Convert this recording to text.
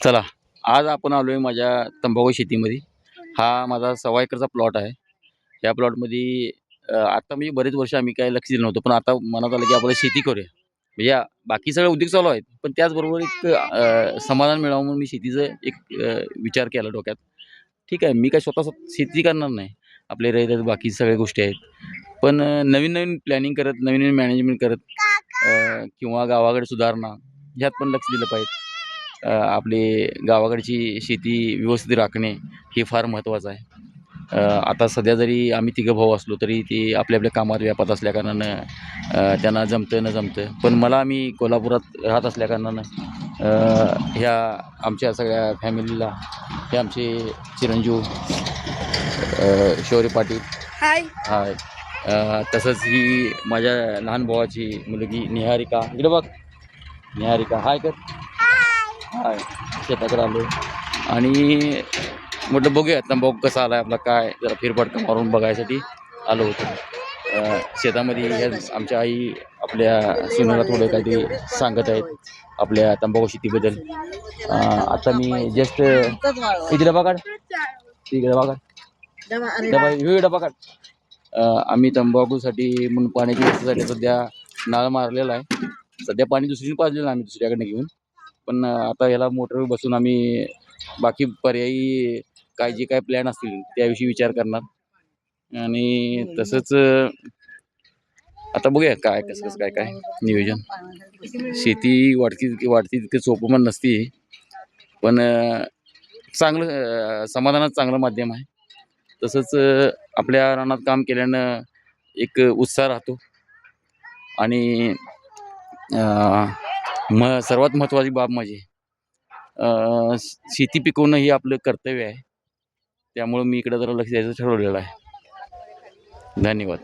चला, आज आपण आलो आहे माझ्या तंबाखू शेतीमध्ये. हा माझा 1.25 एकरचा प्लॉट आहे. या प्लॉटमध्ये आता म्हणजे बरेच वर्ष आम्ही काही लक्ष दिलं नव्हतं. पण आता मनात आलं की आपण शेती करूया. म्हणजे बाकी सगळे उद्योग चालू आहेत. पण त्याचबरोबर एक समाधान मिळावं म्हणून मी शेतीचं एक विचार केला डोक्यात. ठीक आहे, मी काय स्वतः शेती करणार नाही. आपले रहित बाकी सगळ्या गोष्टी आहेत. पण नवीन-नवीन प्लॅनिंग करत, नवीन-नवीन मॅनेजमेंट करत किंवा गावाकडे सुधारणा ह्यात पण लक्ष दिलं पाहिजे. आपली गावाकडची शेती व्यवस्थित राखणे हे फार महत्त्वाचं आहे. आता सध्या जरी आम्ही तिघं भाऊ असलो तरी ते आपल्या आपल्या कामात व्यापात असल्याकारणानं त्यांना जमतं न जमतं. पण आम्ही कोल्हापुरात राहत असल्याकारणानं ह्या आमच्या सगळ्या फॅमिलीला हे आमचे चिरंजीव शौर्य पाटील हाय. तसंच ही माझ्या लहान भावाची मुलगी निहारिका, इकडे बघ निहारिका हाय कर. हाय, शेताकडे आलो आणि म्हटलं बघूया तंबाखू कसा आला आहे आपला, काय जरा फेरफटका मारून बघायसाठी आलो होतो. शेतामध्ये ह्या आमच्या आई आपल्या सुनेला थोडं काहीतरी सांगत आहेत आपल्या तंबाखू शेतीबद्दल. आता मी जस्ट इथे डबा काढ, तिकडे डबा काढ, डबा काढ. आम्ही तंबाखूसाठी म्हणून पाण्याची व्यवस्थेसाठी सध्या नाळ मारलेला आहे. सध्या पाणी दुसरीने पाजलेलं आहे आम्ही दुसऱ्याकडनं घेऊन. पण आता याला मोटर बसून आम्ही बाकी पर्यायी काय जे काय प्लॅन असतील त्याविषयी विचार करणार आणि तसंच आता बघूया काय कसं कसं काय काय नियोजन. शेती वाढती तितके सोपं पण नसते. पण चांगलं समाधानात चांगलं माध्यम आहे. तसंच आपल्या रानात काम केल्यानं एक उत्साह राहतो आणि सर्वात महत्त्वाची बाब म्हणजे शेती पिकवणं हे आपलं कर्तव्य आहे. त्यामुळं मी इकडं जरा लक्ष द्यायचं ठरवलेलं आहे. धन्यवाद.